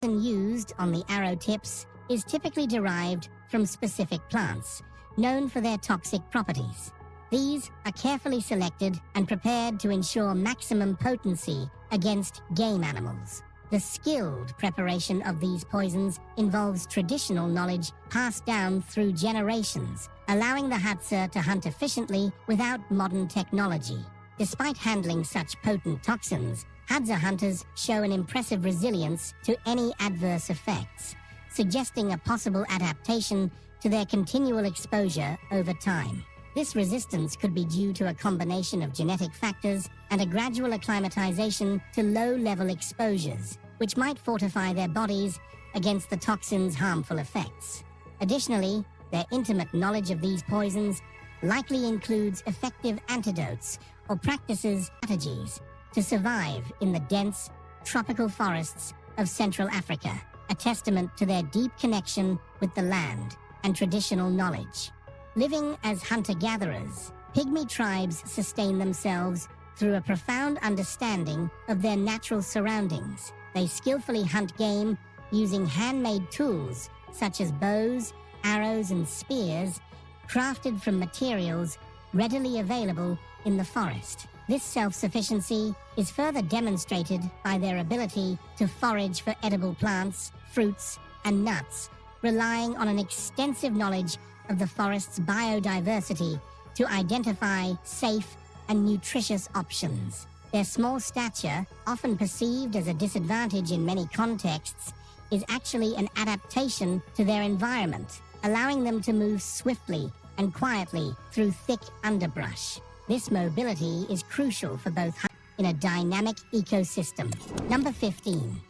Used on the arrow tips is typically derived from specific plants, known for their toxic properties. These are carefully selected and prepared to ensure maximum potency against game animals. The skilled preparation of these poisons involves traditional knowledge passed down through generations, allowing the Hadza to hunt efficiently without modern technology. Despite handling such potent toxins, Hadza hunters show an impressive resilience to any adverse effects, suggesting a possible adaptation to their continual exposure over time. This resistance could be due to a combination of genetic factors and a gradual acclimatization to low-level exposures, which might fortify their bodies against the toxin's harmful effects. Additionally, their intimate knowledge of these poisons likely includes effective antidotes or practices strategies to survive in the dense, tropical forests of Central Africa, a testament to their deep connection with the land and traditional knowledge. Living as hunter-gatherers, pygmy tribes sustain themselves through a profound understanding of their natural surroundings. They skillfully hunt game using handmade tools such as bows, arrows, and spears, crafted from materials readily available in the forest. This self-sufficiency is further demonstrated by their ability to forage for edible plants, fruits, and nuts, relying on an extensive knowledge of the forest's biodiversity to identify safe and nutritious options. Their small stature, often perceived as a disadvantage in many contexts, is actually an adaptation to their environment, allowing them to move swiftly and quietly through thick underbrush. This mobility is crucial for both in a dynamic ecosystem. Number 15.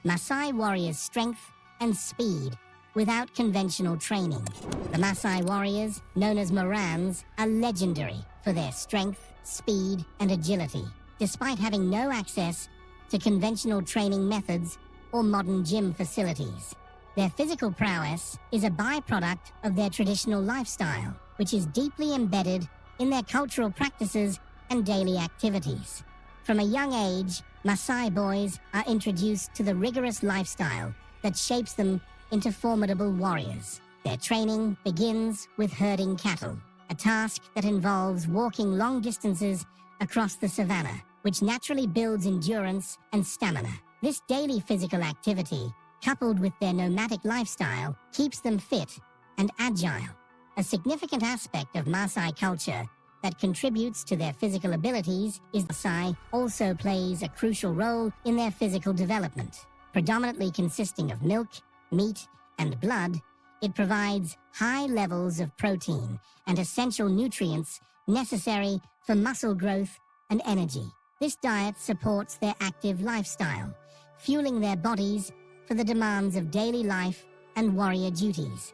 Maasai warriors' strength and speed without conventional training. The Maasai warriors, known as Morans, are legendary for their strength, speed, and agility, despite having no access to conventional training methods or modern gym facilities. Their physical prowess is a byproduct of their traditional lifestyle, which is deeply embedded in their cultural practices and daily activities. From a young age, Maasai boys are introduced to the rigorous lifestyle that shapes them into formidable warriors. Their training begins with herding cattle, a task that involves walking long distances across the savanna, which naturally builds endurance and stamina. This daily physical activity, coupled with their nomadic lifestyle, keeps them fit and agile. A significant aspect of Maasai culture that contributes to their physical abilities is Maasai also plays a crucial role in their physical development. Predominantly consisting of milk, meat, and blood, it provides high levels of protein and essential nutrients necessary for muscle growth and energy. This diet supports their active lifestyle, fueling their bodies for the demands of daily life and warrior duties.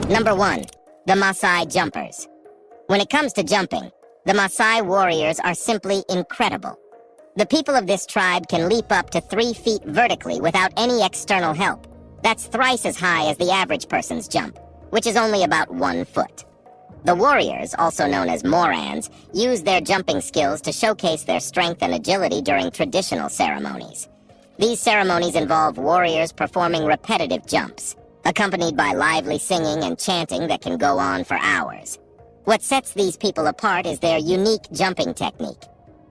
Number 1. The Maasai Jumpers. When it comes to jumping, the Maasai warriors are simply incredible. The people of this tribe can leap up to 3 feet vertically without any external help. That's thrice as high as the average person's jump, which is only about 1 foot. The warriors, also known as Morans, use their jumping skills to showcase their strength and agility during traditional ceremonies. These ceremonies involve warriors performing repetitive jumps, accompanied by lively singing and chanting that can go on for hours. What sets these people apart is their unique jumping technique,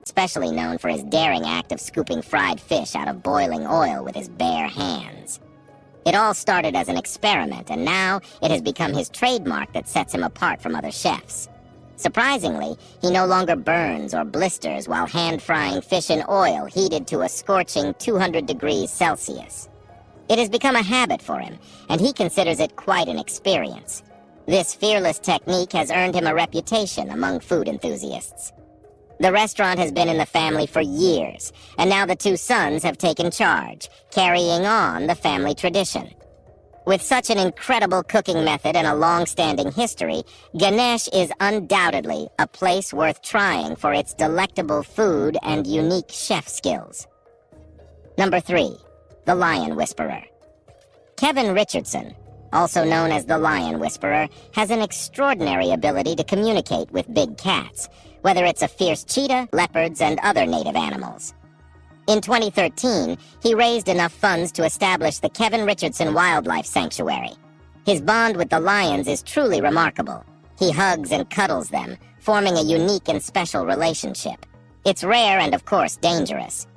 especially known for his daring act of scooping fried fish out of boiling oil with his bare hands. It all started as an experiment, and now it has become his trademark that sets him apart from other chefs. Surprisingly, he no longer burns or blisters while hand-frying fish in oil heated to a scorching 200 degrees Celsius. It has become a habit for him, and he considers it quite an experience. This fearless technique has earned him a reputation among food enthusiasts. The restaurant has been in the family for years, and now the 2 sons have taken charge, carrying on the family tradition. With such an incredible cooking method and a long-standing history, Ganesh is undoubtedly a place worth trying for its delectable food and unique chef skills. Number 3. The Lion Whisperer. Kevin Richardson, also known as the Lion Whisperer, has an extraordinary ability to communicate with big cats, whether it's a fierce cheetah, leopards, and other native animals. In 2013, he raised enough funds to establish the Kevin Richardson Wildlife Sanctuary. His bond with the lions is truly remarkable. He hugs and cuddles them, forming a unique and special relationship. It's rare and, of course, dangerous.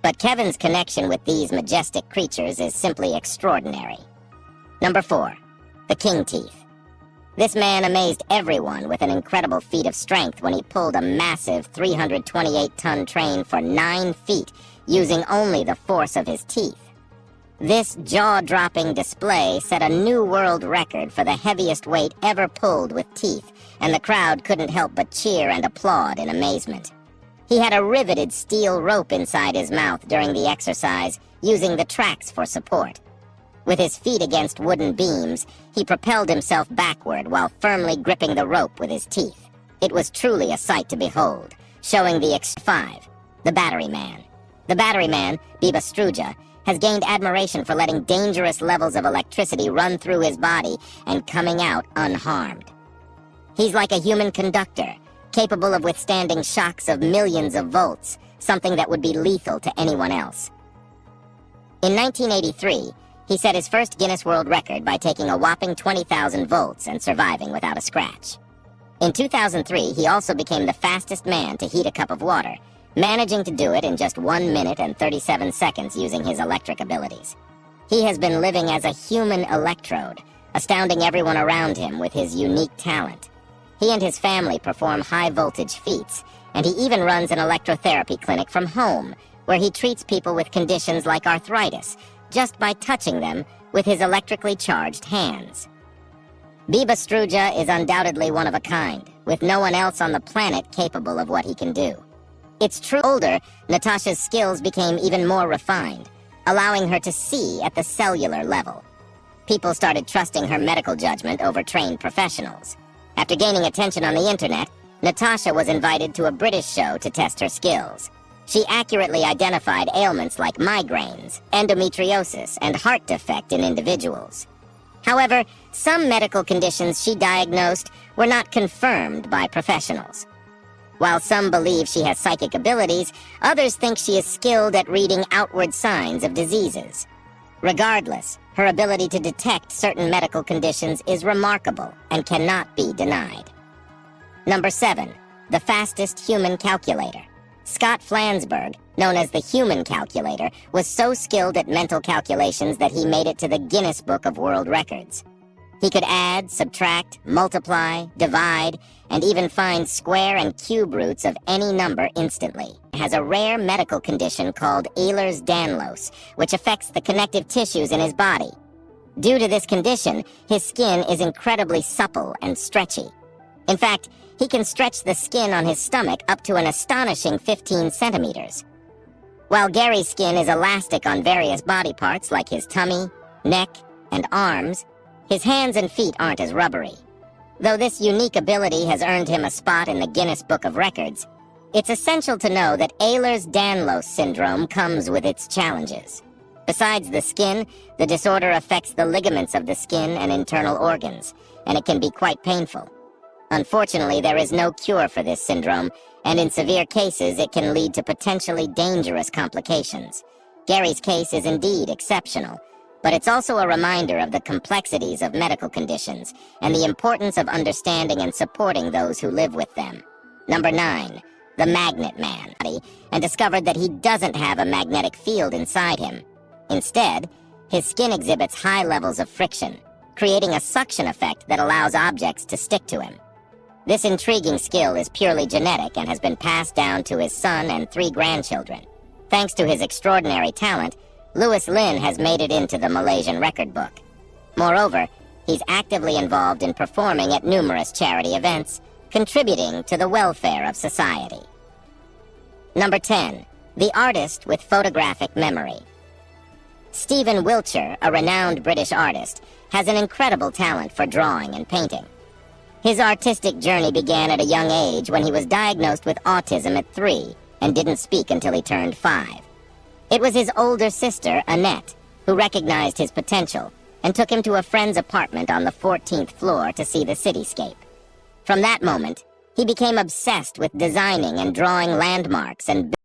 But Kevin's connection with these majestic creatures is simply extraordinary. Number 4. The king teeth. This man amazed everyone with an incredible feat of strength when he pulled a massive 328-ton train for 9 feet using only the force of his teeth. This jaw-dropping display set a new world record for the heaviest weight ever pulled with teeth, and the crowd couldn't help but cheer and applaud in amazement. He had a riveted steel rope inside his mouth during the exercise, using the tracks for support. With his feet against wooden beams, he propelled himself backward while firmly gripping the rope with his teeth. It was truly a sight to behold, showing the 5. The Battery Man. The Battery Man, Biba Struja, has gained admiration for letting dangerous levels of electricity run through his body and coming out unharmed. He's like a human conductor, capable of withstanding shocks of millions of volts, something that would be lethal to anyone else. In 1983, he set his first Guinness World Record by taking a whopping 20,000 volts and surviving without a scratch. In 2003, he also became the fastest man to heat a cup of water, managing to do it in just 1 minute and 37 seconds using his electric abilities. He has been living as a human electrode, astounding everyone around him with his unique talent. He and his family perform high-voltage feats, and he even runs an electrotherapy clinic from home, where he treats people with conditions like arthritis, just by touching them with his electrically charged hands. Biba Struja is undoubtedly one of a kind, with no one else on the planet capable of what he can do. It's true. Older, Natasha's skills became even more refined, allowing her to see at the cellular level. People started trusting her medical judgment over trained professionals. After gaining attention on the internet, Natasha was invited to a British show to test her skills. She accurately identified ailments like migraines, endometriosis, and heart defect in individuals. However, some medical conditions she diagnosed were not confirmed by professionals. While some believe she has psychic abilities, others think she is skilled at reading outward signs of diseases. Regardless, her ability to detect certain medical conditions is remarkable and cannot be denied. Number 7. The fastest human calculator. Scott Flansburgh, known as the Human Calculator, was so skilled at mental calculations that he made it to the Guinness Book of World Records. He could add, subtract, multiply, divide, and even find square and cube roots of any number instantly. He has a rare medical condition called Ehlers-Danlos, which affects the connective tissues in his body. Due to this condition, his skin is incredibly supple and stretchy. In fact, he can stretch the skin on his stomach up to an astonishing 15 centimeters. While Gary's skin is elastic on various body parts like his tummy, neck, and arms, his hands and feet aren't as rubbery. Though this unique ability has earned him a spot in the Guinness Book of Records, it's essential to know that Ehlers-Danlos syndrome comes with its challenges. Besides the skin, the disorder affects the ligaments of the skin and internal organs, and it can be quite painful. Unfortunately, there is no cure for this syndrome, and in severe cases it can lead to potentially dangerous complications. Gary's case is indeed exceptional, but it's also a reminder of the complexities of medical conditions and the importance of understanding and supporting those who live with them. Number 9. The Magnet Man, and discovered that he doesn't have a magnetic field inside him. Instead, his skin exhibits high levels of friction, creating a suction effect that allows objects to stick to him. This intriguing skill is purely genetic and has been passed down to his son and 3 grandchildren. Thanks to his extraordinary talent, Louis Lin has made it into the Malaysian record book. Moreover, he's actively involved in performing at numerous charity events, contributing to the welfare of society. Number 10. The Artist with Photographic Memory. Stephen Wiltshire, a renowned British artist, has an incredible talent for drawing and painting. His artistic journey began at a young age when he was diagnosed with autism at 3 and didn't speak until he turned 5. It was his older sister, Annette, who recognized his potential and took him to a friend's apartment on the 14th floor to see the cityscape. From that moment, he became obsessed with designing and drawing landmarks and